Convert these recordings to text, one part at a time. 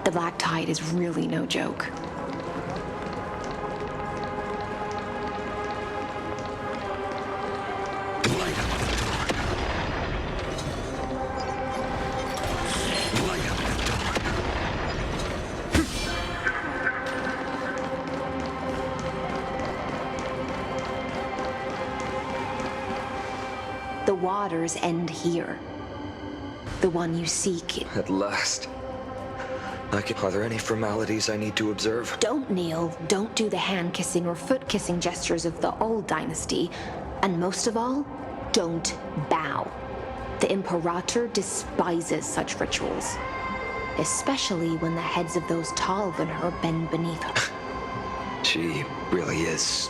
The black tide is really no joke. Light up the dark. Light up the dark. The waters end here. The one you seek. At last. Are there any formalities I need to observe? Don't kneel, don't do the hand-kissing or foot-kissing gestures of the old dynasty, and most of all, don't bow. The Imperator despises such rituals, especially when the heads of those taller than her bend beneath her. She really is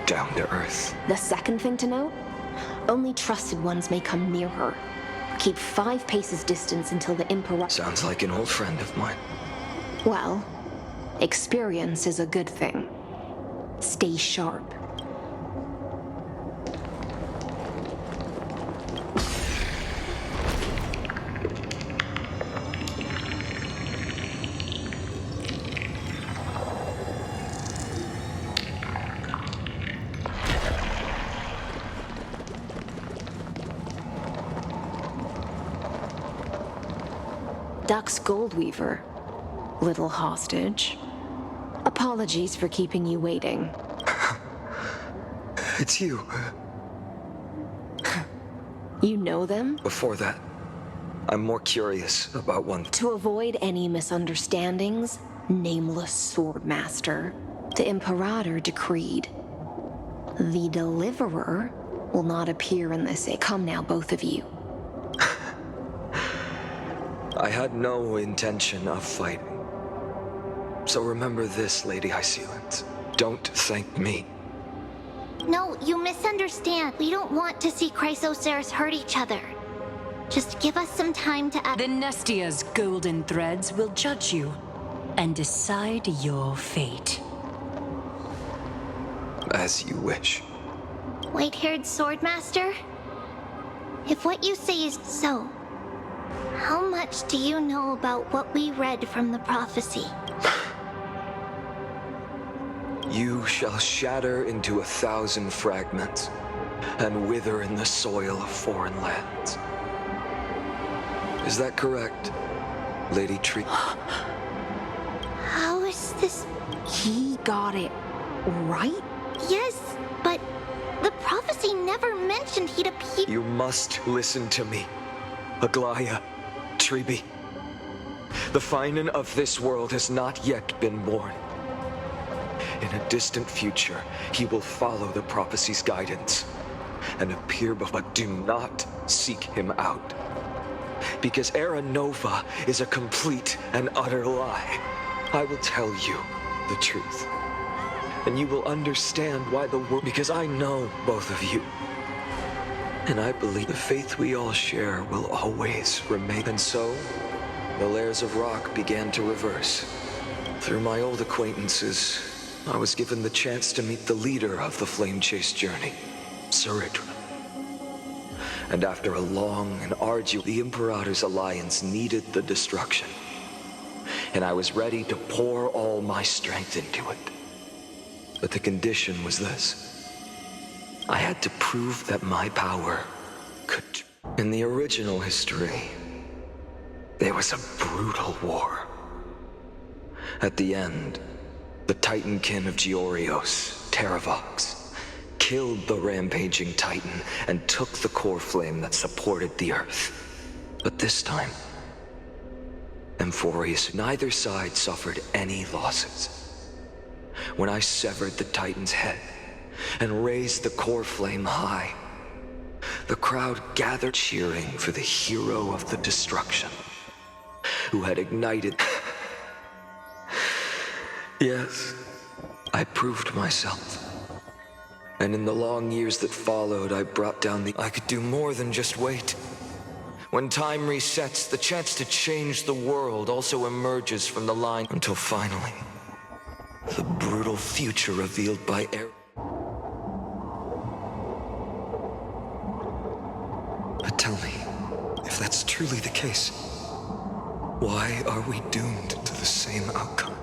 down to earth. The second thing to note, only trusted ones may come near her. Keep 5 paces distance until the Imperator... Sounds like an old friend of mine. Well, experience is a good thing. Stay sharp. Duck's Goldweaver. Little hostage. Apologies for keeping you waiting. It's you. You know them? Before that, I'm more curious about one. To avoid any misunderstandings, nameless swordmaster, the Imperator decreed. The Deliverer will not appear in this. Come now, both of you. I had no intention of fighting. So remember this, Lady Hysealant. Don't thank me. No, you misunderstand. We don't want to see Chrysoceres hurt each other. Just give us some time to act. The Nestia's golden threads will judge you and decide your fate. As you wish. White-haired swordmaster? If what you say is so, how much do you know about what we read from the prophecy? You shall shatter into 1,000 fragments and wither in the soil of foreign lands. Is that correct, Lady Tree? How is this? He got it right? Yes, but the prophecy never mentioned he'd appear. You must listen to me, Aglaya, Treeby. The Finan of this world has not yet been born. In a distant future, he will follow the prophecy's guidance and appear before. But do not seek him out. Because Era Nova is a complete and utter lie. I will tell you the truth. And you will understand why the world... Because I know both of you. And I believe the faith we all share will always remain. And so, the layers of rock began to reverse. Through my old acquaintances, I was given the chance to meet the leader of the Flame Chase journey, Saridra. And after a long and arduous, the Imperator's alliance needed the destruction. And I was ready to pour all my strength into it. But the condition was this. I had to prove that my power could... In the original history, there was a brutal war. At the end, the Titankin of Georios, Terravox, killed the rampaging Titan and took the core flame that supported the Earth. But this time, Amphorius, neither side suffered any losses. When I severed the Titan's head and raised the core flame high, the crowd gathered cheering for the hero of the destruction, who had ignited... Yes, I proved myself. And in the long years that followed, I brought down the... I could do more than just wait. When time resets, the chance to change the world also emerges from the line until finally, the brutal future revealed by air. But tell me, if that's truly the case, Why are we doomed to the same outcome?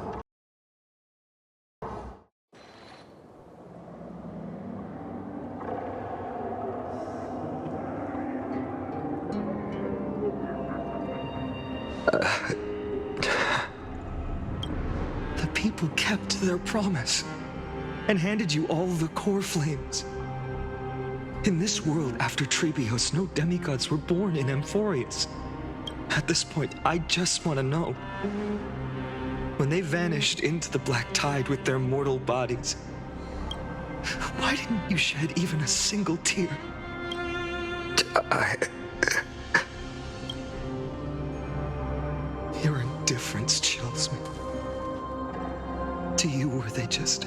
The people kept their promise and handed you all the core flames. In this world after Trebios, no demigods were born in Amphorius. At this point, I just want to know. When they vanished into the black tide with their mortal bodies, why didn't you shed even a single tear? Your indifference chills me. To you, were they just...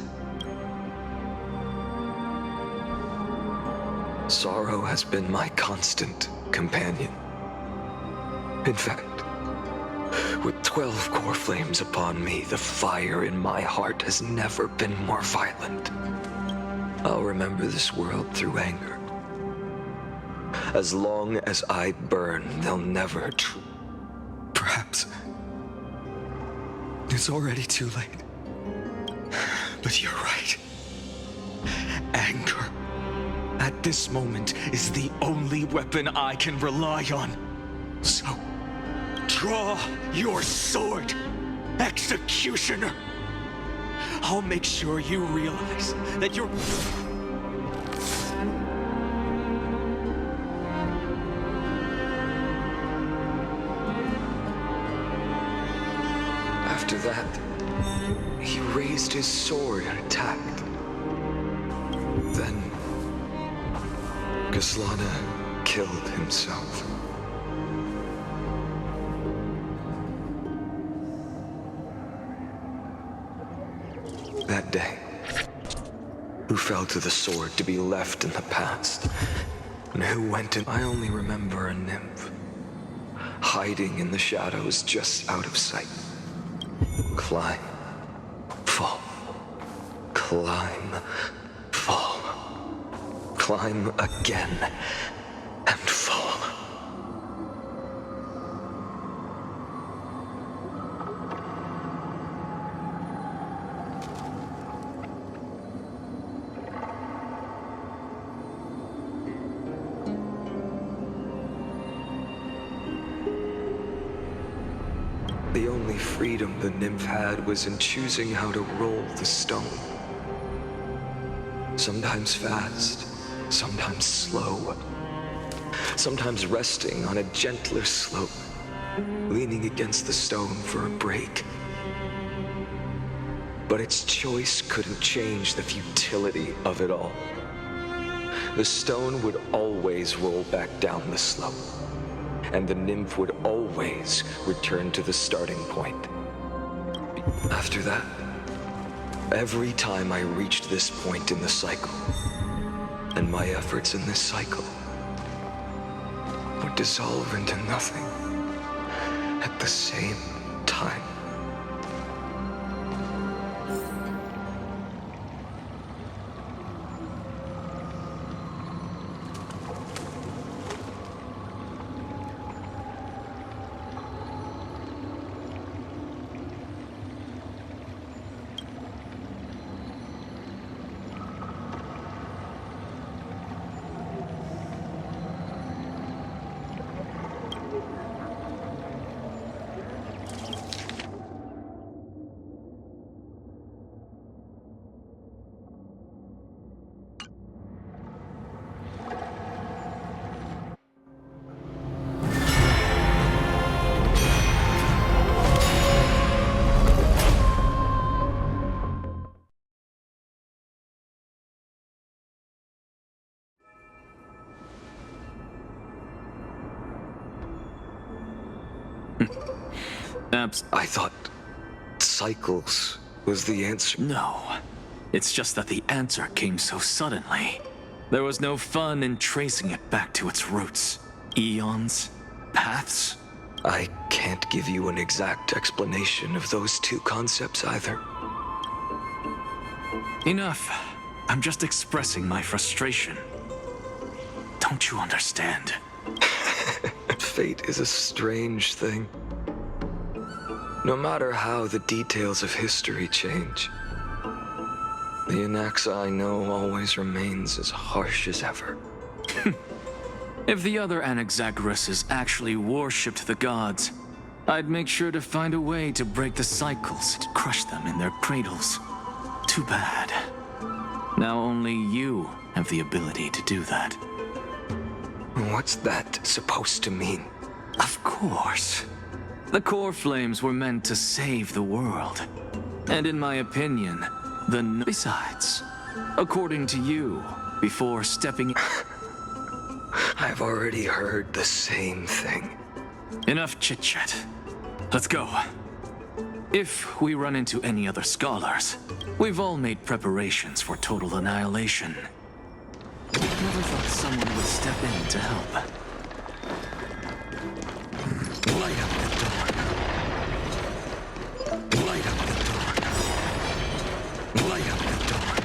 Sorrow has been my constant companion. In fact, with 12 core flames upon me, the fire in my heart has never been more violent. I'll remember this world through anger. As long as I burn, they'll never... Perhaps... it's already too late. But you're right. Anger, at this moment, is the only weapon I can rely on. So, draw your sword, executioner. I'll make sure you realize that you're... After that, he raised his sword and attacked. Then, Gislana killed himself. That day, who fell to the sword to be left in the past, and who went in... I only remember a nymph, hiding in the shadows just out of sight. Climb, fall, climb, fall, climb again, and fall. The only freedom the nymph had was in choosing how to roll the stone. Sometimes fast, sometimes slow. Sometimes resting on a gentler slope, leaning against the stone for a break. But its choice couldn't change the futility of it all. The stone would always roll back down the slope, and the nymph would always return to the starting point. After that, every time I reached this point in the cycle, and my efforts in this cycle would dissolve into nothing at the same time. I thought cycles was the answer. No. It's just that the answer came so suddenly. There was no fun in tracing it back to its roots. Eons, paths. I can't give you an exact explanation of those two concepts either. Enough. I'm just expressing my frustration. Don't you understand? Fate is a strange thing. No matter how the details of history change, the Anaxa I know always remains as harsh as ever. If the other Anaxagoras actually worshipped the gods, I'd make sure to find a way to break the cycles and crush them in their cradles. Too bad. Now only you have the ability to do that. What's that supposed to mean? Of course. The core flames were meant to save the world. And in my opinion, Besides, according to you, before stepping... I've already heard the same thing. Enough chit-chat. Let's go. If we run into any other scholars, we've all made preparations for total annihilation. Never thought someone would step in to help. Light up the dawn. Light up the dawn. Light up the dawn.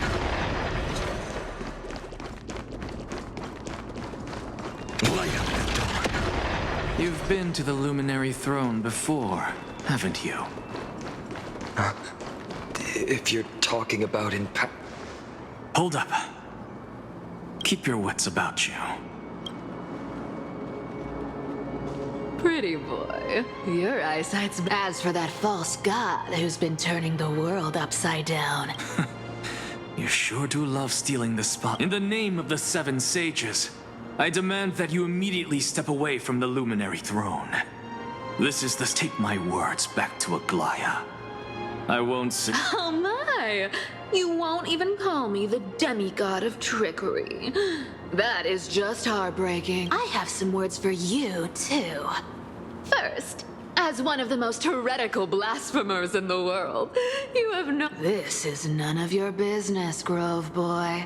Light up the dawn. You've been to the Luminary Throne before, haven't you? If you're talking about Hold up. Keep your wits about you. Pretty boy, your eyesight's... As for that false god who's been turning the world upside down. You sure do love stealing the spot. In the name of the Seven Sages, I demand that you immediately step away from the Luminary Throne. This is the... Take my words back to Aglaya. I won't say... Oh my! You won't even call me the demigod of trickery. That is just heartbreaking. I have some words for you, too. First, as one of the most heretical blasphemers in the world, you have no... This is none of your business, Grove Boy.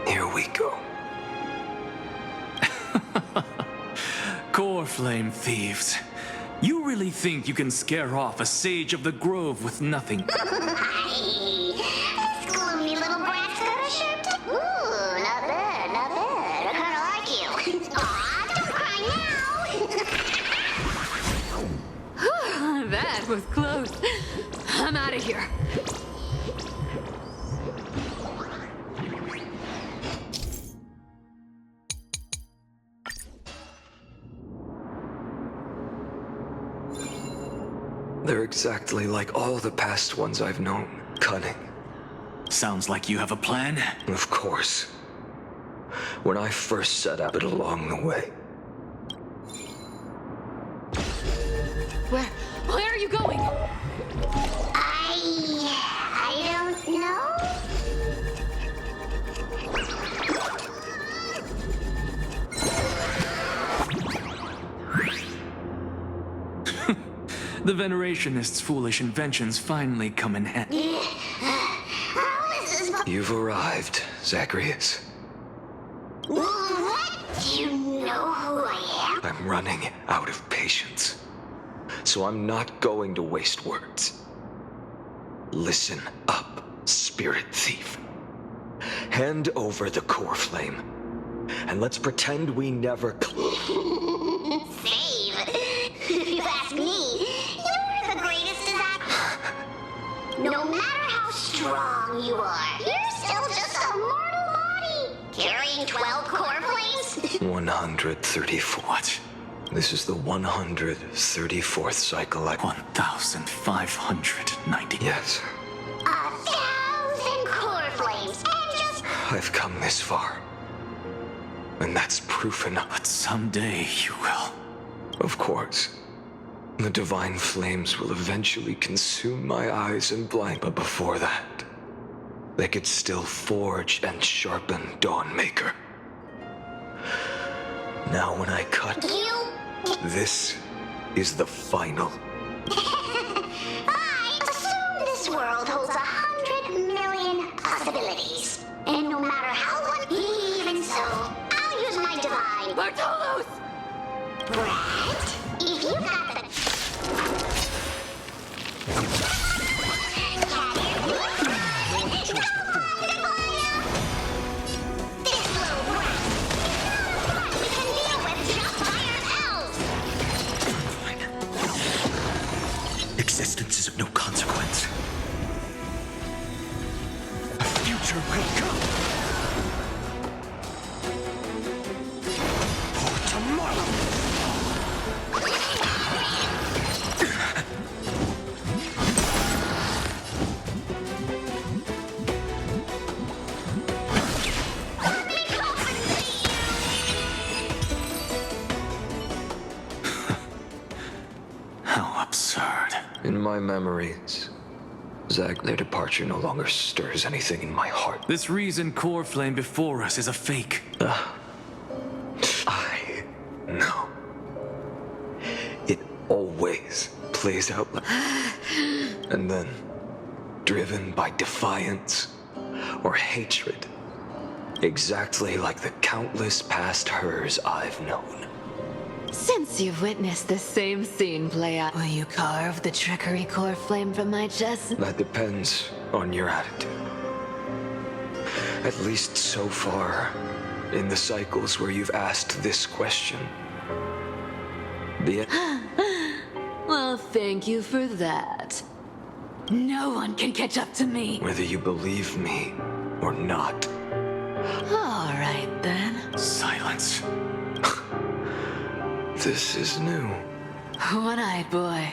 Here we go. Core flame thieves. You really think you can scare off a sage of the grove with nothing? Hey, this gloomy little brat's got a shirt. Ooh, not bad, not bad. I kinda like you. Aw, don't cry now. That was close. I'm out of here. They're exactly like all the past ones I've known. Cunning. Sounds like you have a plan. Of course. When I first set out, but along the way. Where are you going? I don't know. The Venerationists' foolish inventions finally come in handy. This is... You've arrived, Zacharias. What? Do you know who I am? I'm running out of patience. So I'm not going to waste words. Listen up, spirit thief. Hand over the core flame. And let's pretend we never... Save. If you ask me, you're the greatest disaster. No matter how strong you are, you're still just a mortal body. Carrying 12 core flames? 134. What? This is the 134th cycle 1,590. Yes. 1,000 core flames. And just... I've come this far. And that's proof enough. But someday you will. Of course. The divine flames will eventually consume my eyes and blind. But before that, they could still forge and sharpen Dawnmaker. Now when I cut... This is the final. I assume this world holds 100 million possibilities. And no matter how one... Even so, I'll use my divine... Bartolos! Brat, if you got the... This little brat is not what we can deal with just by ourselves! Existence is of no consequence. A future will come. For tomorrow. How absurd. In my memories, their departure no longer stirs anything in my heart. This reason core flame before us is a fake. I know. It always plays out like... And then, driven by defiance or hatred, exactly like the countless past hers I've known. Since you've witnessed the same scene play out, will you carve the trickery core flame from my chest? That depends on your attitude. At least so far, in the cycles where you've asked this question. Well, thank you for that. No one can catch up to me. Whether you believe me or not. All right, then. Silence. This is new. One-eyed boy.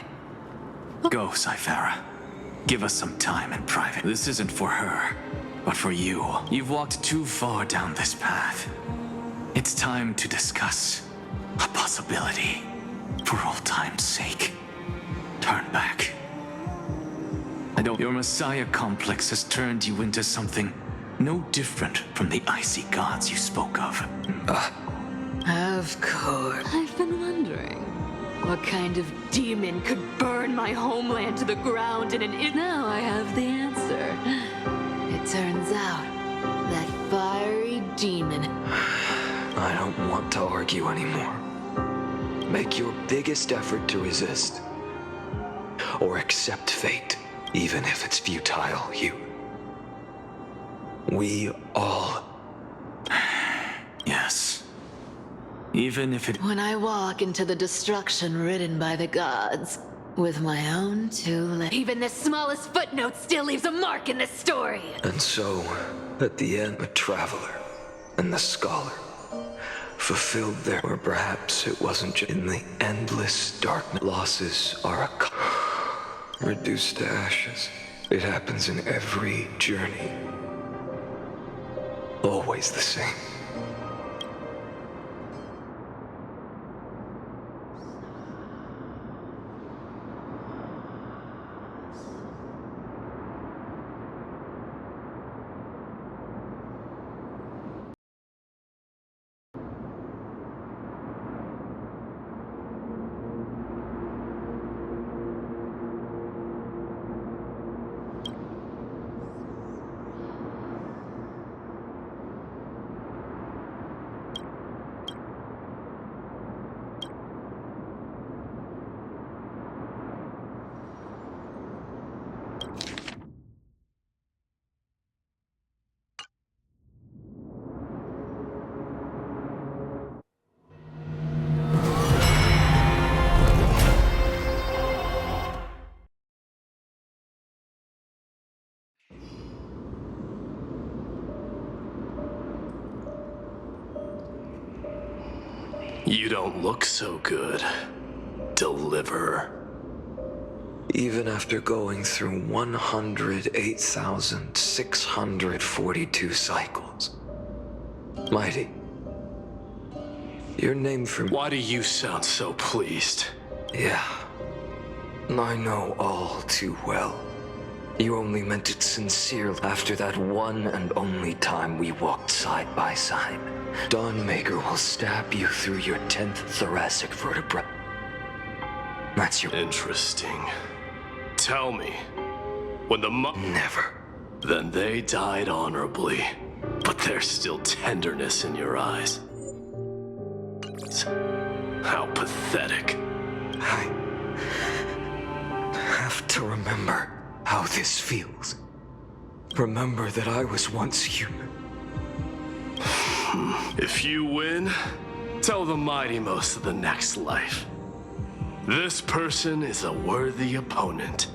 Go, Cyphera. Give us some time in private. This isn't for her, but for you. You've walked too far down this path. It's time to discuss a possibility. For old time's sake. Turn back. Your Messiah complex has turned you into something no different from the icy gods you spoke of. Of course. I've been wondering, what kind of demon could burn my homeland to the ground in an Now I have the answer. It turns out, that fiery demon... I don't want to argue anymore. Make your biggest effort to resist. Or accept fate, even if it's futile, We all... Yes. Even if it... When I walk into the destruction written by the gods, with my own two legs... Even the smallest footnote still leaves a mark in this story! And so, at the end, the traveler and the scholar fulfilled their... Or perhaps it wasn't just... In the endless darkness, losses are reduced to ashes. It happens in every journey. Always the same. You don't look so good, Deliverer. Even after going through 108,642 cycles. Mighty. Your name for me. Why do you sound so pleased? Yeah. I know all too well. You only meant it sincerely after that one and only time we walked side by side. Dawnmaker will stab you through your 10th thoracic vertebra. That's your... Interesting. Tell me, when the Never. Then they died honorably, but there's still tenderness in your eyes. How pathetic. I have to remember how this feels. Remember that I was once human. If you win, tell the Mighty Most of the next life. This person is a worthy opponent.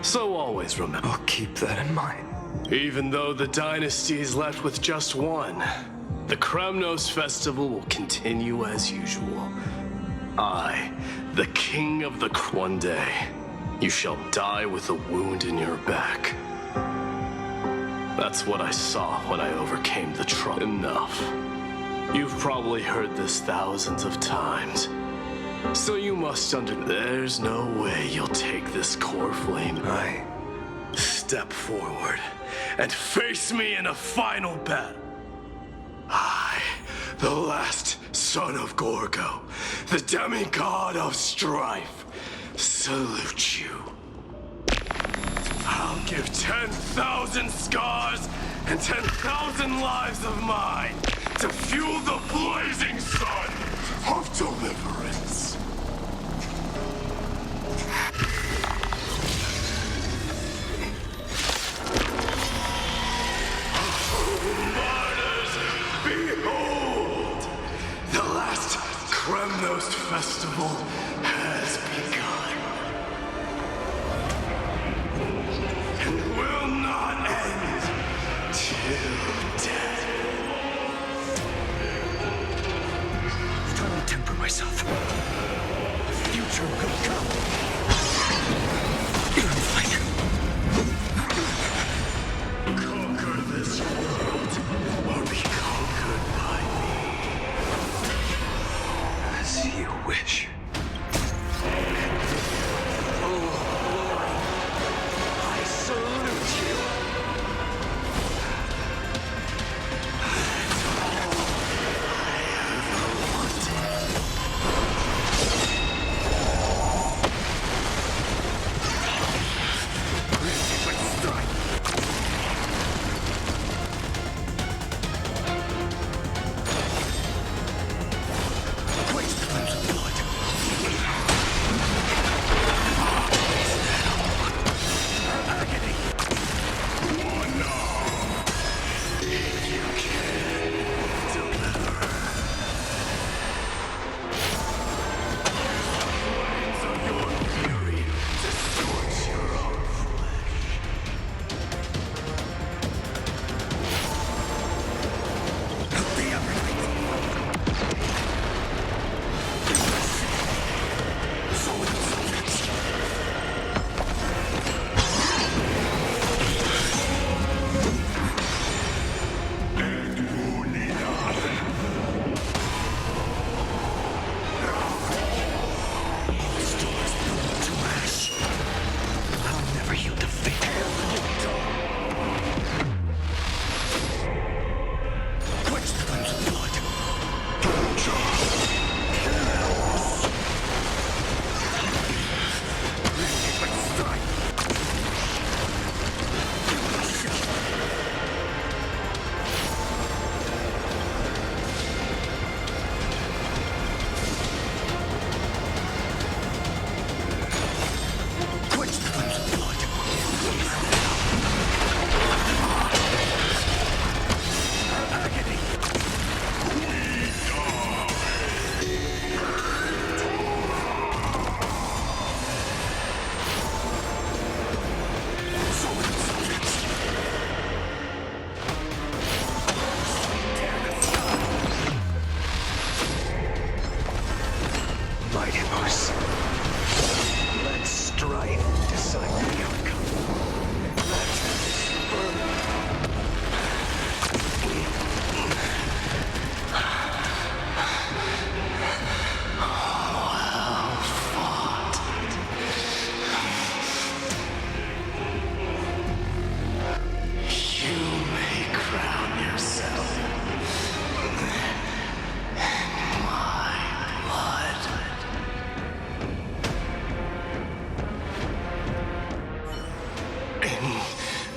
So always remember. I'll keep that in mind. Even though the dynasty is left with just one, the Kremnos festival will continue as usual. I, the king of the one day, you shall die with a wound in your back. That's what I saw when I overcame the trouble. Enough. You've probably heard this thousands of times. So you must there's no way you'll take this core flame. Step forward and face me in a final battle. I, the last son of Gorgo, the demigod of strife, salute you. I'll give 10,000 scars and 10,000 lives of mine to fuel the blazing sun of deliverance. Martyrs, behold! The last Kremnos festival has begun. And will not end till death. Trying to temper myself. The future will come. Conquer this world, or be conquered by me. As you wish. Oh, glory. I salute you.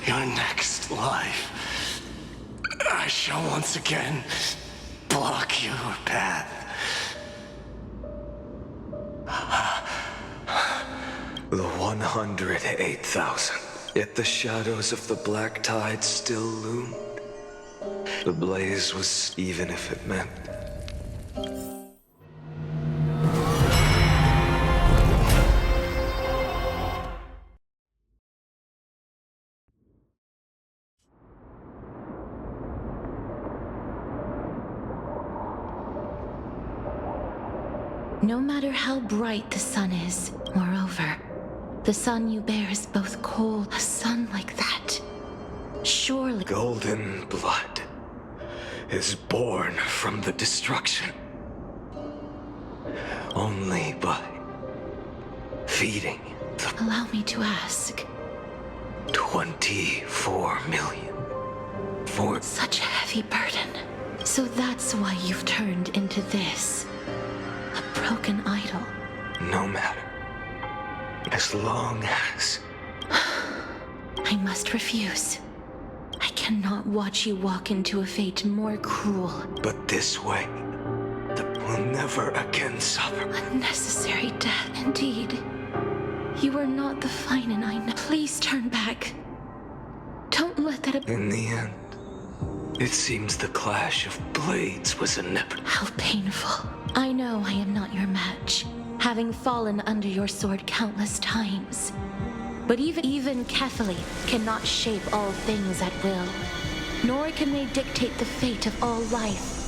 Your next life, I shall once again block your path. The 108,000. Yet the shadows of the black tide still loomed. The blaze was, even if it meant No matter how bright the sun is, moreover, the son you bear is both cold. A son like that, surely... Golden blood is born from the destruction. Only by feeding the Allow me to ask. 24 million. For Such a heavy burden. So that's why you've turned into this. A broken idol. no matter. As long as... I must refuse. I cannot watch you walk into a fate more cruel. But this way, will never again suffer. Unnecessary death, indeed. You are not the Finan I know. Please turn back. Don't let that... In the end, it seems the clash of blades was inevitable. How painful. I know I am not your match, having fallen under your sword countless times. But even Kefali cannot shape all things at will, nor can they dictate the fate of all life.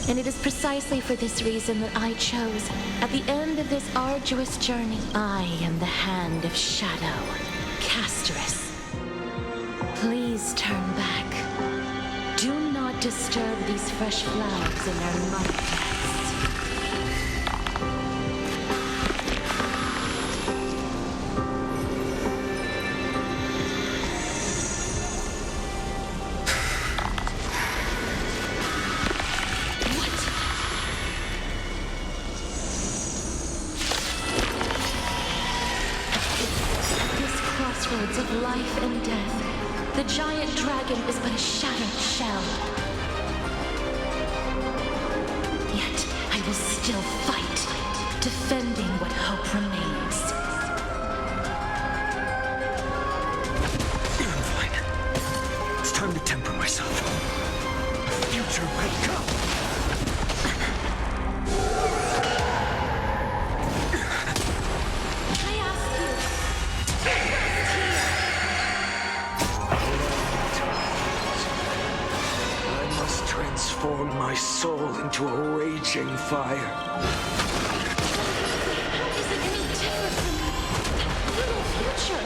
And it is precisely for this reason that I chose, at the end of this arduous journey, I am the Hand of Shadow, Casterus. Please turn back. Do not disturb these fresh flowers in their mother deaths. Crossroads of life and death, the giant dragon is but a shattered shell. Yet I will still fight, defending what hope remains. I'm fine. It's time to temper myself. The future will come. Transform my soul into a raging fire. How is it any different from that little future?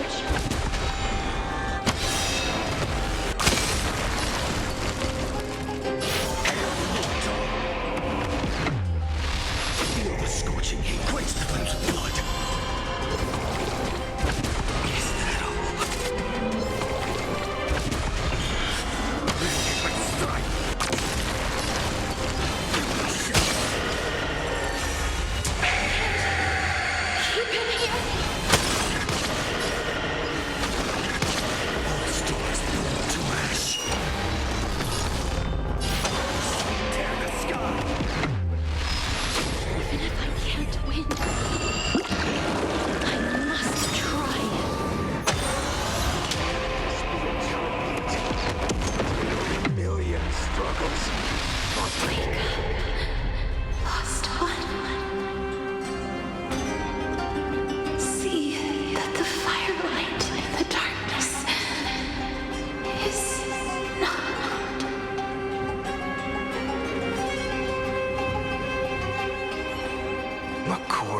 Feel the scorching heat quench the flames of blood. Is that all? Let's strike.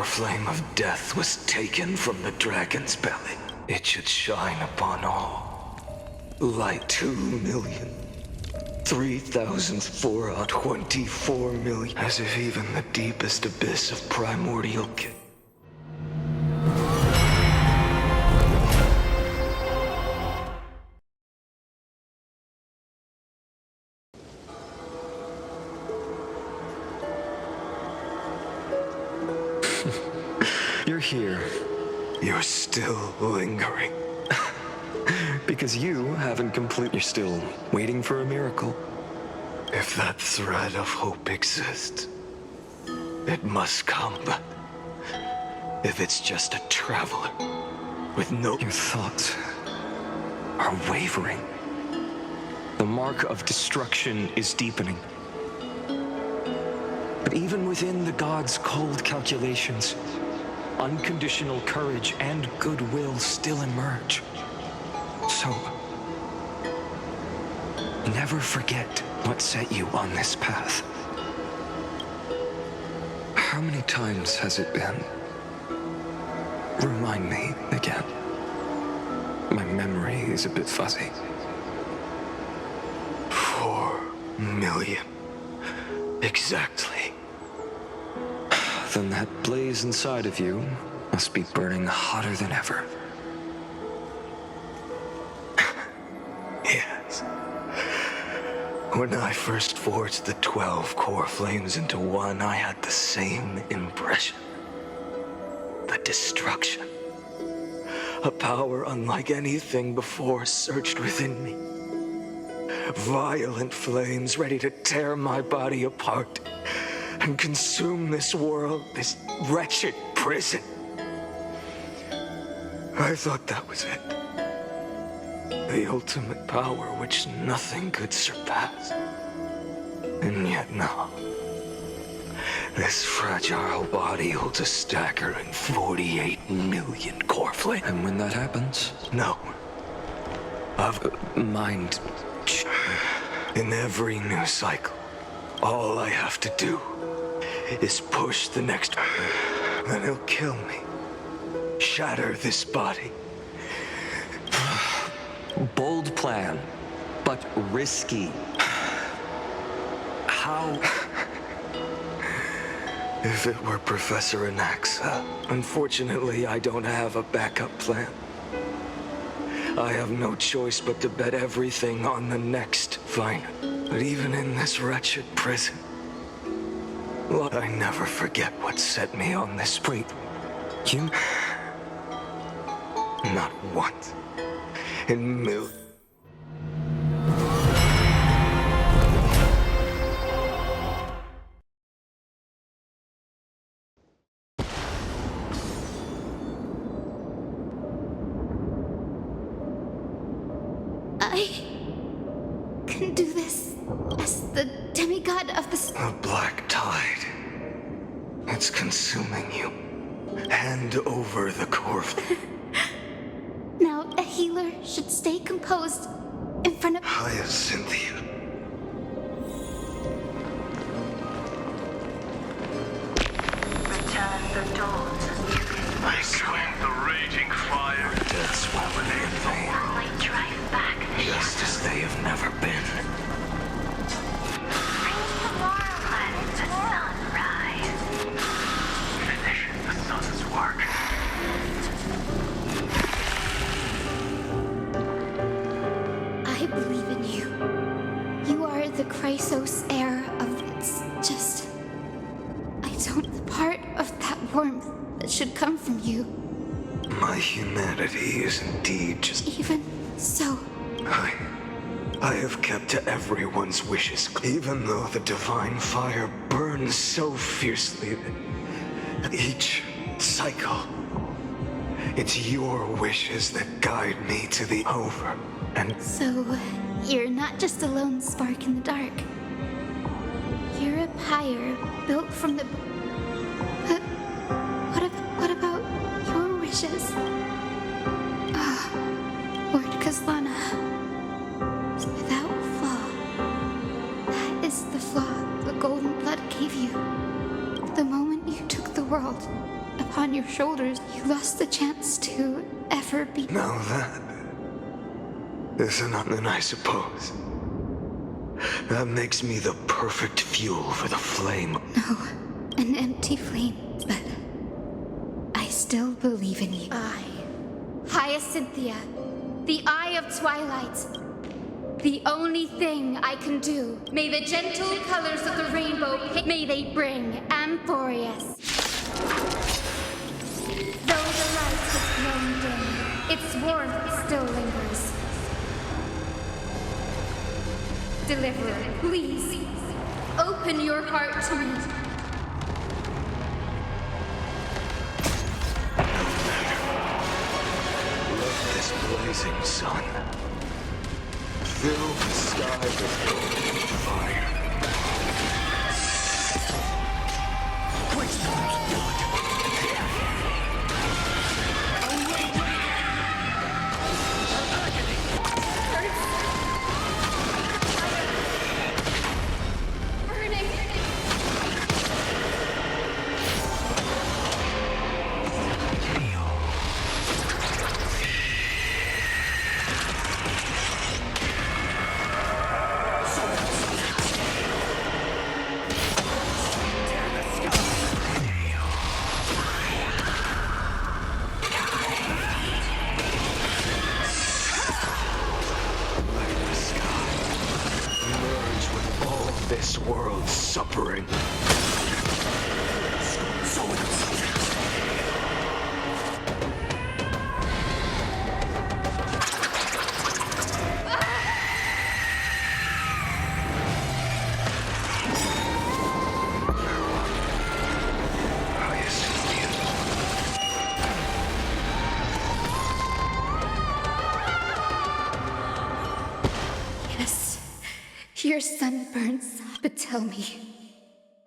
Flame of death was taken from the dragon's belly. It should shine upon all. Light 2,003,424 million. As if even the deepest abyss of primordial You're here. You're still lingering. Because you haven't completed. You're still waiting for a miracle. If that thread of hope exists, it must come. But if it's just a traveler with no... Your thoughts are wavering. The mark of destruction is deepening. But even within the gods' cold calculations, unconditional courage and goodwill still emerge. So, never forget what set you on this path. How many times has it been? Remind me again. My memory is a bit fuzzy. 4 million. Exactly. Then that blaze inside of you must be burning hotter than ever. Yes. When I first forged the 12 core flames into one, I had the same impression. The destruction. A power unlike anything before surged within me. Violent flames ready to tear my body apart and consume this world, this wretched prison. I thought that was it. The ultimate power which nothing could surpass. And yet no. This fragile body holds a staggering 48 million core flame. And when that happens? No. Mind. In every new cycle, all I have to do is push the next one. Then it'll kill me. Shatter this body. Bold plan, but risky. How? If it were Professor Anaxa, unfortunately I don't have a backup plan. I have no choice but to bet everything on the next fight. But even in this wretched prison, I never forget what set me on this. Wait, you? Not once. In millions. I can do this as the demigod of the... A black tide. It's consuming you. Hand over the core. Now, a healer should stay composed in front of... Cynthia. Return the dawn's muted. I swing the raging fire. Death swallowed in vain. Light drive back the Just as they have never been. Brings tomorrow, let the sun rise. Finish the sun's work. I believe in you. You are the Chrysos heir of its just... I don't... The part of that warmth that should come from you. My humanity is indeed just... Even so, I have kept to everyone's wishes, even though the divine fire burns so fiercely that each cycle, it's your wishes that guide me to the over. And so you're not just a lone spark in the dark. You're a pyre built from the... But what about your wishes? Lord Kazlana, without flaw. That is the flaw the golden blood gave you. The moment you took the world upon your shoulders, you lost the chance to ever be... now that is nothing, I suppose. That makes me the perfect fuel for the flame. No, an empty flame, but I still believe in you. Hyacinthia, the Eye of Twilight. The only thing I can do. May the gentle colors of the rainbow, may they bring Amphorius. Though the light has grown dim, its warmth still lingers. Deliverer, please, open your heart to me. Let this blazing sun fill the sky with golden fire. suffering. Yes, your sun burns, but tell me,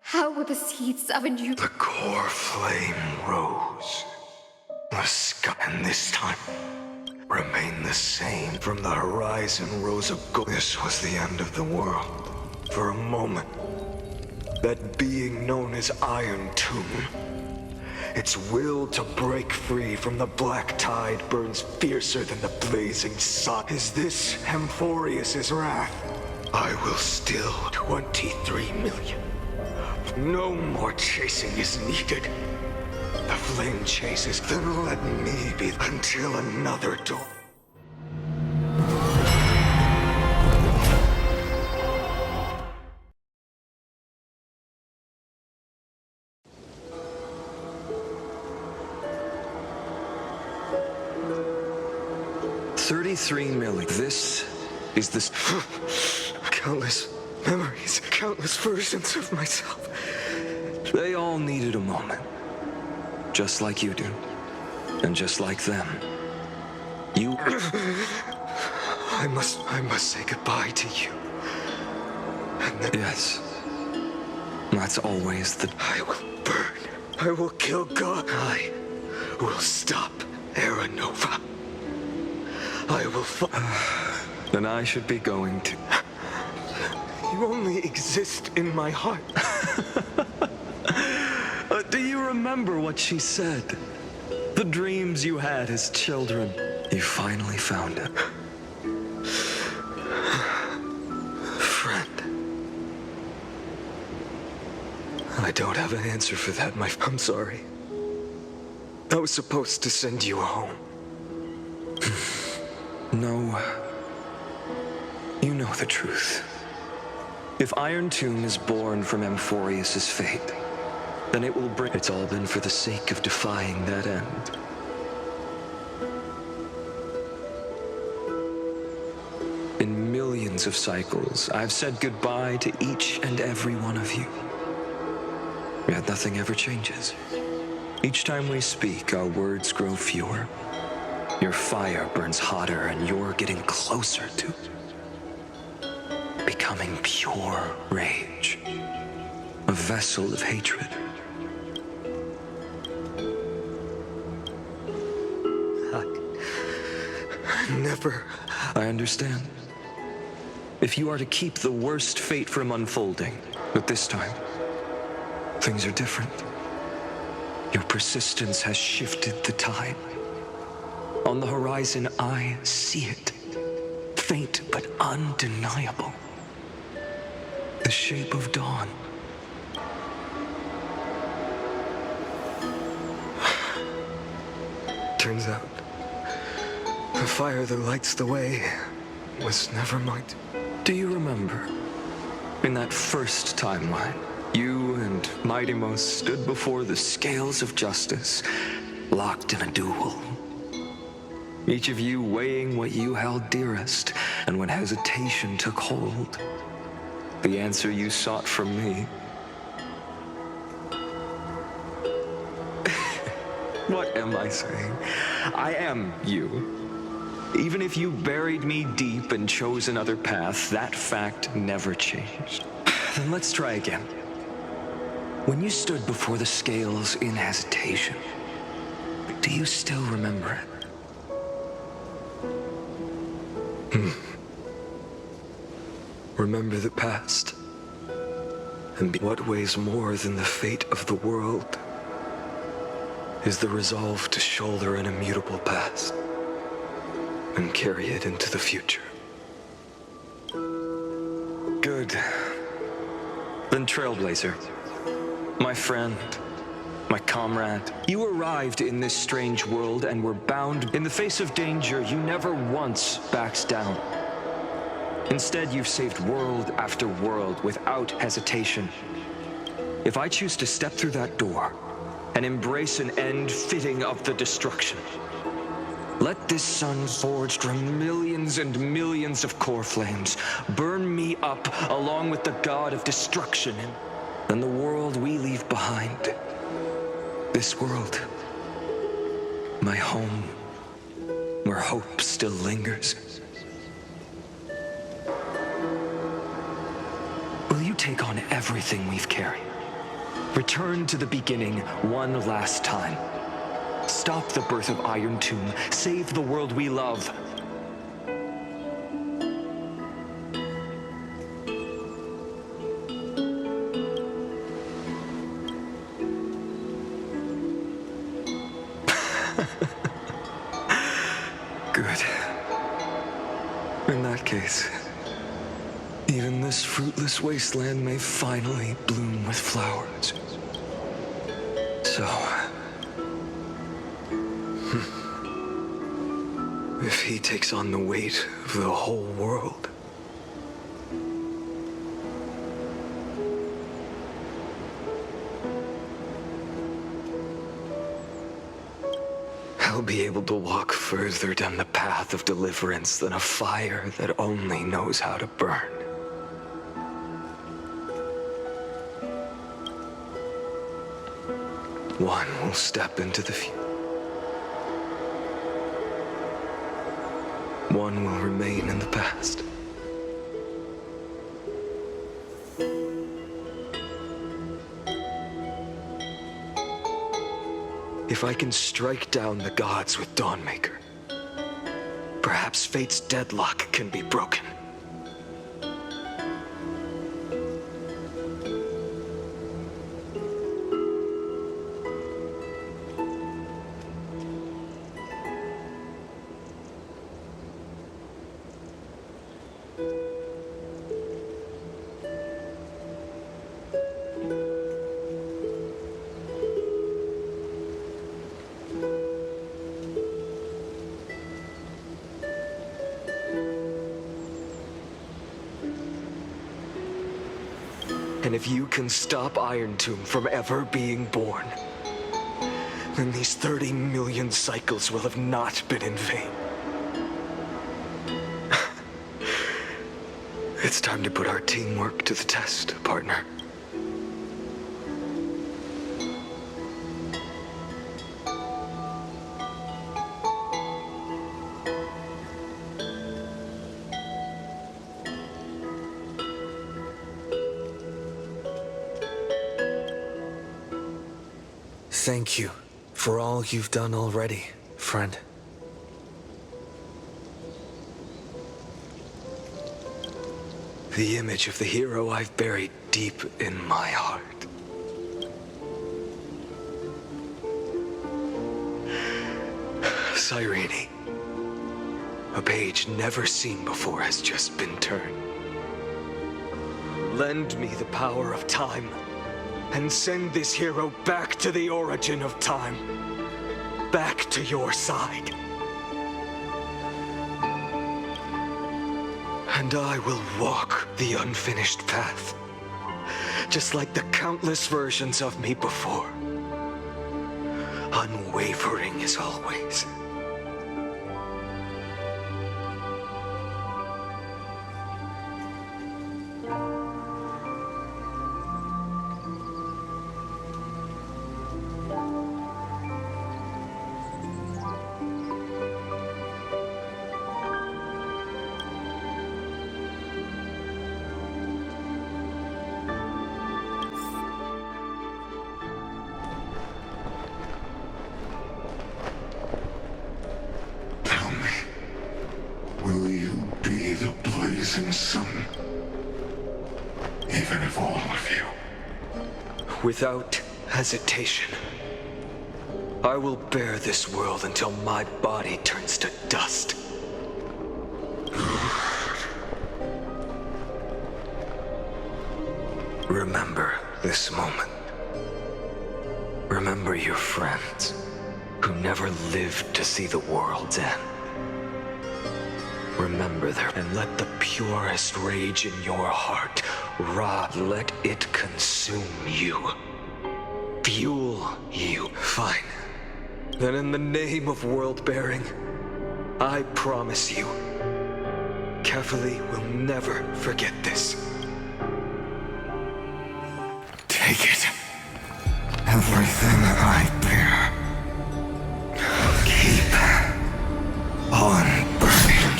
how will the seeds of a new... The core flame rose. The sky, and this time, remained the same. From the horizon rose a gold. This was the end of the world. For a moment, that being known as Iron Tomb, its will to break free from the black tide burns fiercer than the blazing sun. Is this Amphorius's wrath? I will still 23 million. No more chasing is needed. The flame chases, then let me be until another dawn. $33 million. This is the... Countless memories, countless versions of myself. They all needed a moment. Just like you do. And just like them. You... I must say goodbye to you. And then... Yes. That's always the... I will burn. I will kill God. I will stop Era Nova. I will Then I should be going to... You only exist in my heart. Do you remember what she said? The dreams you had as children. You finally found it. Friend. I don't have an answer for that, I'm sorry. I was supposed to send you home. No. You know the truth. If Iron Tomb is born from Amphorius's fate, then it will bring... It's all been for the sake of defying that end. In millions of cycles, I've said goodbye to each and every one of you. Yet nothing ever changes. Each time we speak, our words grow fewer. Your fire burns hotter, and you're getting closer to becoming pure rage. A vessel of hatred. Never. I understand. If you are to keep the worst fate from unfolding, but this time, things are different. Your persistence has shifted the tide. On the horizon, I see it. Faint but undeniable. The shape of dawn. Turns out, the fire that lights the way was never mine. Do you remember, in that first timeline, you and Mightymost stood before the scales of justice, locked in a duel? Each of you weighing what you held dearest, and when hesitation took hold, the answer you sought from me. What am I saying? I am you. Even if you buried me deep and chose another path, that fact never changed. Then let's try again. When you stood before the scales in hesitation, do you still remember it? Remember the past, and what weighs more than the fate of the world is the resolve to shoulder an immutable past and carry it into the future. Good. Then Trailblazer, my friend, my comrade, you arrived in this strange world and were bound. In the face of danger, you never once backed down. Instead, you've saved world after world without hesitation. If I choose to step through that door and embrace an end fitting of the destruction, let this sun forged from millions and millions of core flames burn me up along with the god of destruction and the world we leave behind. This world, my home, where hope still lingers. Will you take on everything we've carried? Return to the beginning one last time. Stop the birth of Iron Tomb. Save the world we love. Good. In that case, even this fruitless wasteland may finally bloom with flowers. So, if he takes on the weight of the whole world, I'll be able to walk further down the path of deliverance than a fire that only knows how to burn. One will step into the future. One will remain in the past. If I can strike down the gods with Dawnmaker, perhaps fate's deadlock can be broken. And if you can stop Iron Tomb from ever being born, then these 30 million cycles will have not been in vain. It's time to put our teamwork to the test, partner. Thank you for all you've done already, friend. The image of the hero I've buried deep in my heart. Cyrene, a page never seen before has just been turned. Lend me the power of time, and send this hero back to the origin of time. Back to your side. And I will walk the unfinished path, just like the countless versions of me before. Unwavering as always. Will you be the blazing sun? Even if all of you... Without hesitation, I will bear this world until my body turns to dust. Remember this moment. Remember your friends who never lived to see the world's end. Remember that, and let the purest rage in your heart let it consume you. Fuel you. Fine. Then in the name of world-bearing, I promise you, Kefali will never forget this. Take it. Everything I bear. Keep on burning.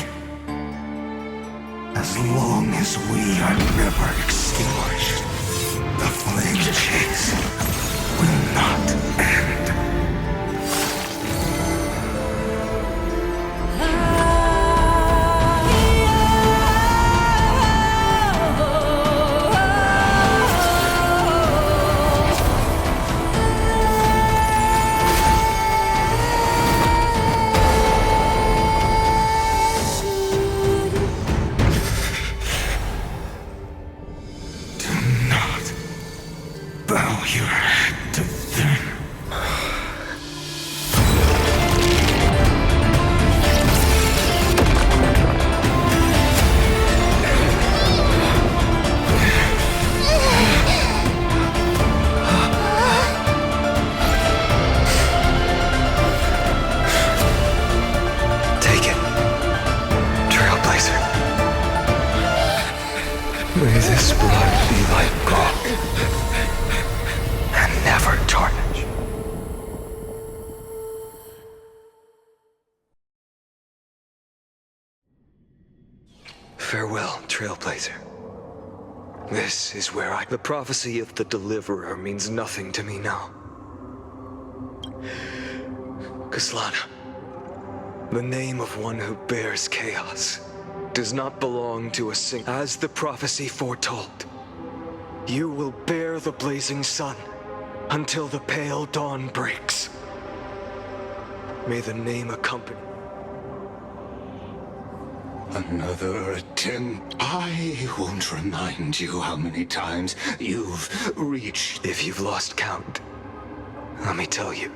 As long as we are never extinguished, the flame chase will not end. Bow your head to them. Take it, Trailblazer. May this blood be like gold, and never tarnish. Farewell, Trailblazer. This is where the prophecy of the Deliverer means nothing to me now. Kaslana, the name of one who bears chaos, does not belong to a single. As the prophecy foretold, you will bear the blazing sun until the pale dawn breaks. May the name accompany. Another attempt. I won't remind you how many times you've reached. If you've lost count, let me tell you.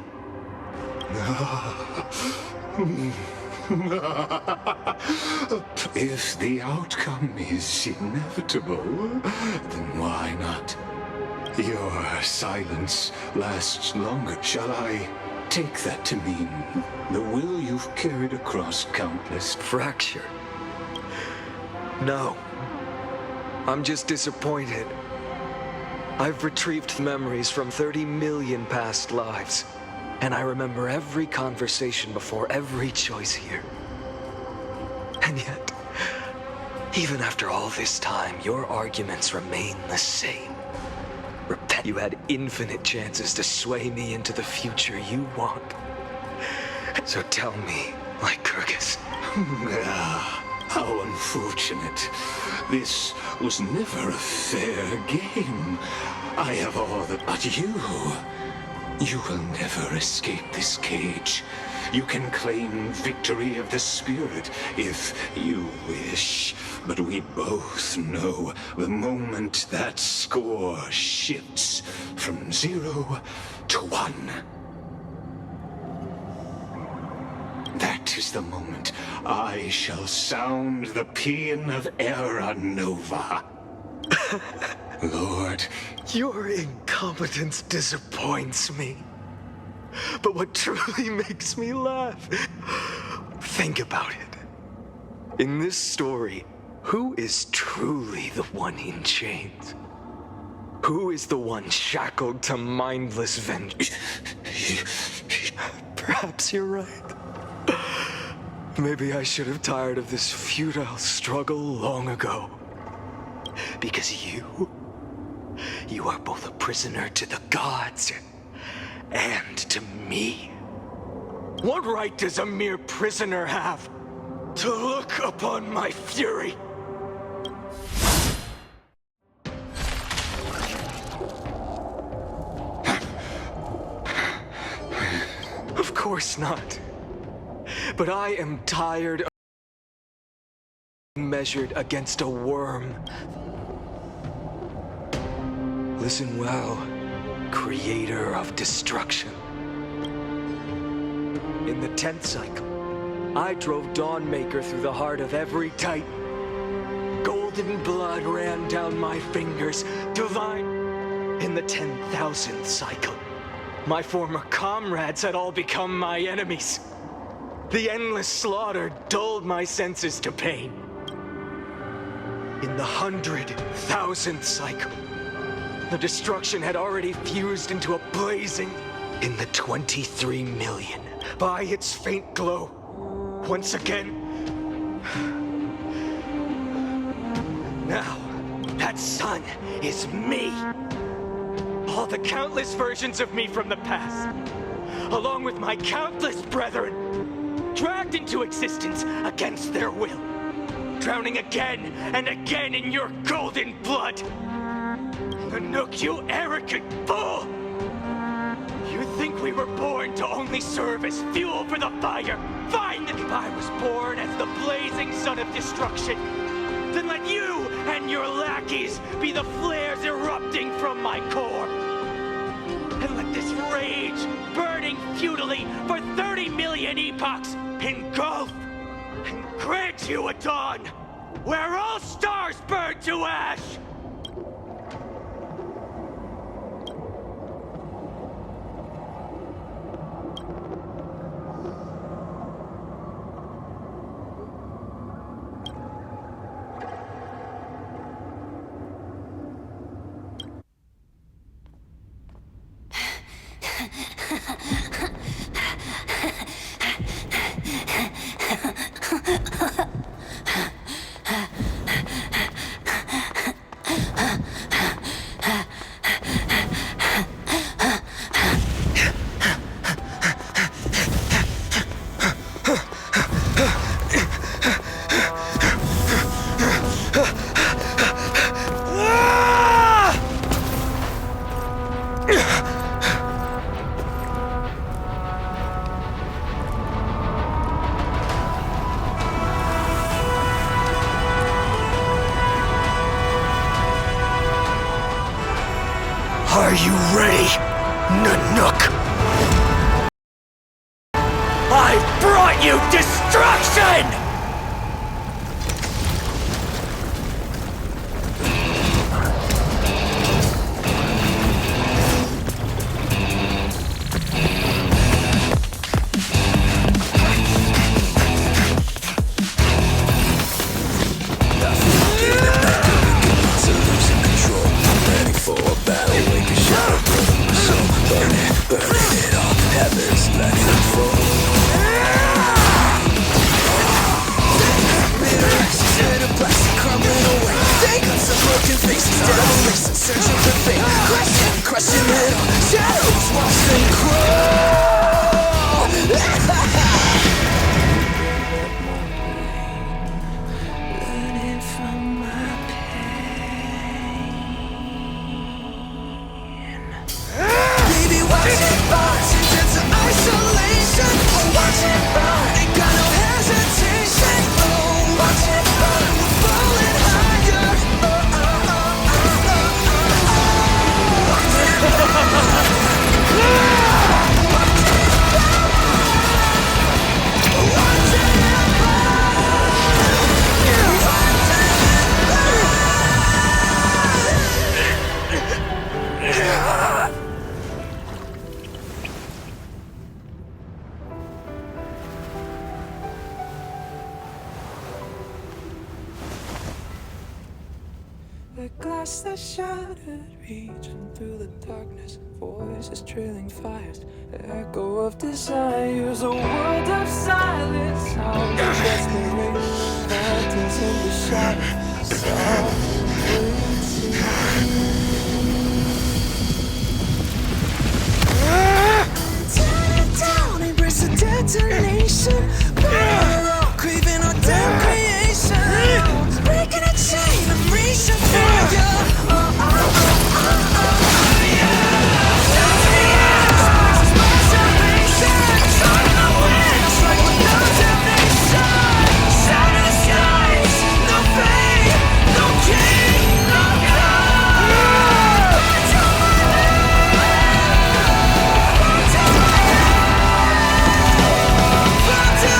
If the outcome is inevitable, then why not? Your silence lasts longer. Shall I take that to mean the will you've carried across countless fracture? No. I'm just disappointed. I've retrieved memories from 30 million past lives, and I remember every conversation before every choice here. And yet, even after all this time, your arguments remain the same. Repent. You had infinite chances to sway me into the future you want. So tell me, Lycurgus. How unfortunate. This was never a fair game. I have all the... But you will never escape this cage. You can claim victory of the spirit if you wish. But we both know the moment that score shifts from 0 to 1. That is the moment I shall sound the paean of Era Nova. Lord, your incompetence disappoints me. But what truly makes me laugh, think about it. In this story, who is truly the one in chains? Who is the one shackled to mindless vengeance? Perhaps you're right. Maybe I should have tired of this futile struggle long ago. Because you are both a prisoner to the gods and to me. What right does a mere prisoner have to look upon my fury? Of course not. But I am tired of being measured against a worm. Listen well, creator of destruction. In the 10th cycle, I drove Dawnmaker through the heart of every Titan. Golden blood ran down my fingers, divine. In the 10,000th cycle, my former comrades had all become my enemies. The endless slaughter dulled my senses to pain. In the 100,000th cycle, the destruction had already fused into a blazing. In the 23 million, by its faint glow, once again. Now, that sun is me. All the countless versions of me from the past, along with my countless brethren, dragged into existence against their will, drowning again and again in your golden blood. Nanook, you arrogant fool! You think we were born to only serve as fuel for the fire? Fine! If I was born as the blazing sun of destruction, then let you and your lackeys be the flares erupting from my core. And let this rage, burning futilely for 30 million epochs, engulf and grant you a dawn where all stars burn to ash! Are you ready, Nanook? I've brought you destruction! The glass that shattered, reaching through the darkness, voices trailing fires, echo of desires, a world of silence, sounds of desperation, phantoms in the shadow, softly waiting. Tear it down, embrace the detonation, burn, craving our damn creation, breaking a chain, I'm reaching for you. Till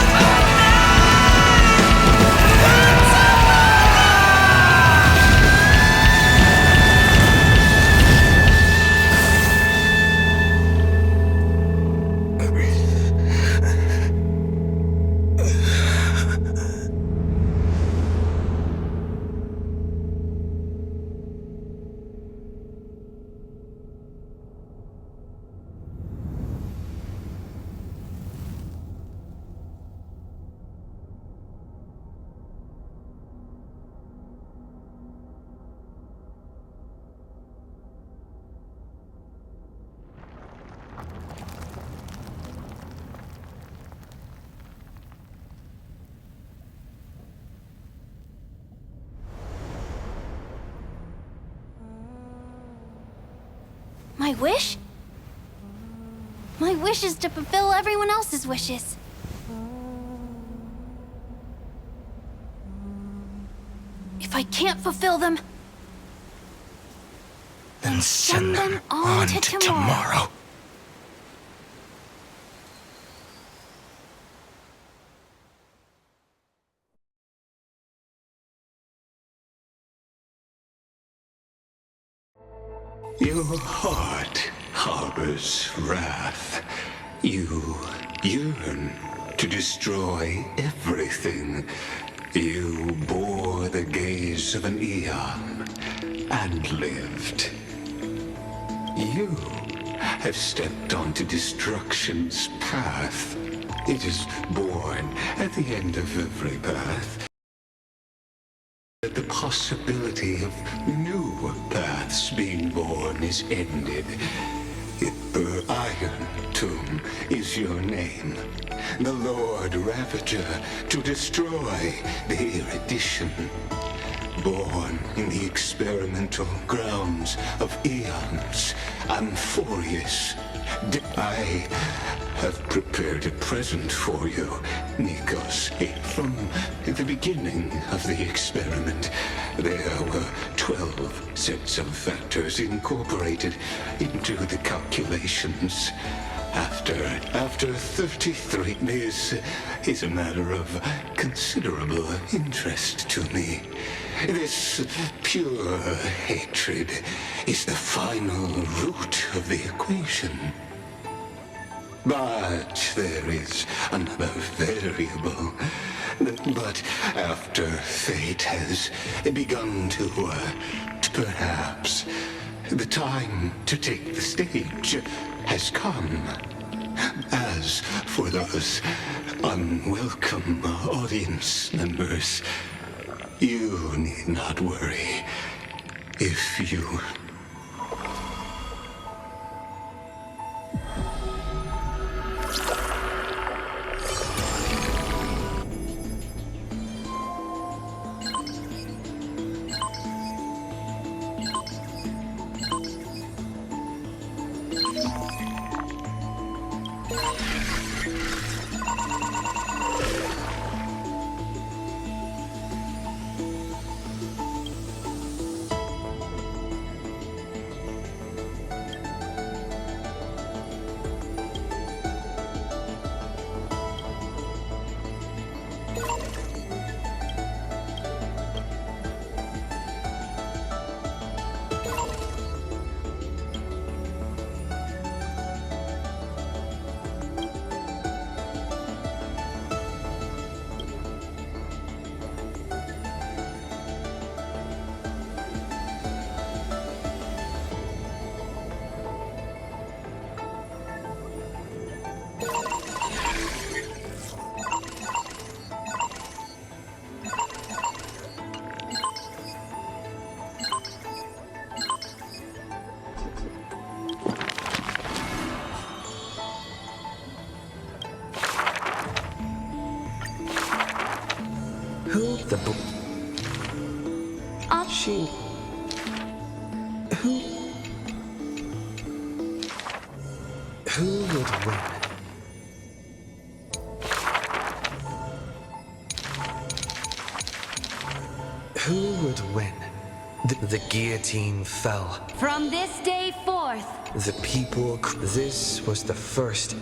My wish? My wish is to fulfill everyone else's wishes. If I can't fulfill them, then send them on to tomorrow. Your heart harbors wrath. You yearn to destroy everything. You bore the gaze of an eon and lived. You have stepped onto destruction's path. It is born at the end of every path. The possibility of new paths being born is ended. The Iron Tomb is your name. The Lord Ravager to destroy the erudition. Born in the experimental grounds of eons, Amphorius. I have prepared a present for you, Nikos. From the beginning of the experiment, there were 12 sets of factors incorporated into the calculations. After 33, this is a matter of considerable interest to me. This pure hatred is the final root of the equation. But there is another variable. But after fate has begun to perhaps the time to take the stage has come. As for those unwelcome audience members, you need not worry. If you... Who would win? Who would win? The guillotine fell. From this day forth, The people... This was the first...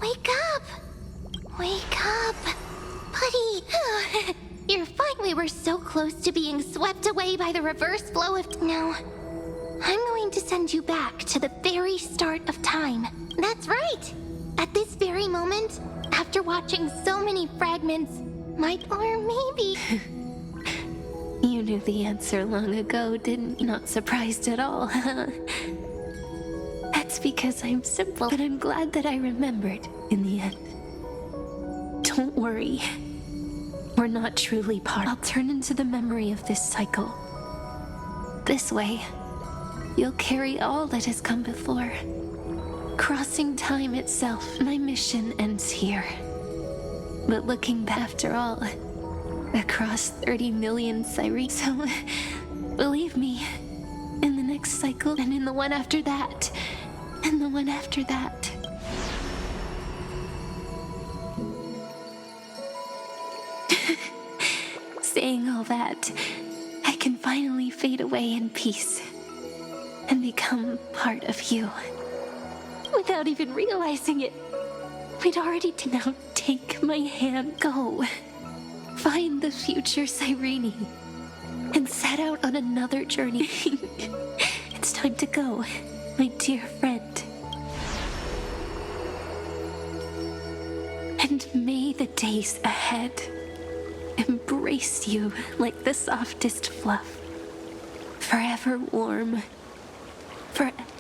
Wake up! Wake up! Buddy! You're fine. We were so close to being swept away by the reverse flow of... No. I'm going to send you back to the very start of time. That's right! At this very moment, after watching so many fragments, might or maybe... You knew the answer long ago, didn't you? Not surprised at all. That's because I'm simple, but I'm glad that I remembered in the end. Don't worry. We're not truly part. I'll turn into the memory of this cycle. This way, You'll carry all that has come before. Crossing time itself, my mission ends here. But looking back, after all, across 30 million sirens, so believe me, in the next cycle, and in the one after that, and the one after that. Saying all that, I can finally fade away in peace and become part of you. Without even realizing it, we'd already now take my hand, go, find the future Cyrene, and set out on another journey. It's time to go, my dear friend. And may the days ahead embrace you like the softest fluff, forever warm, forever.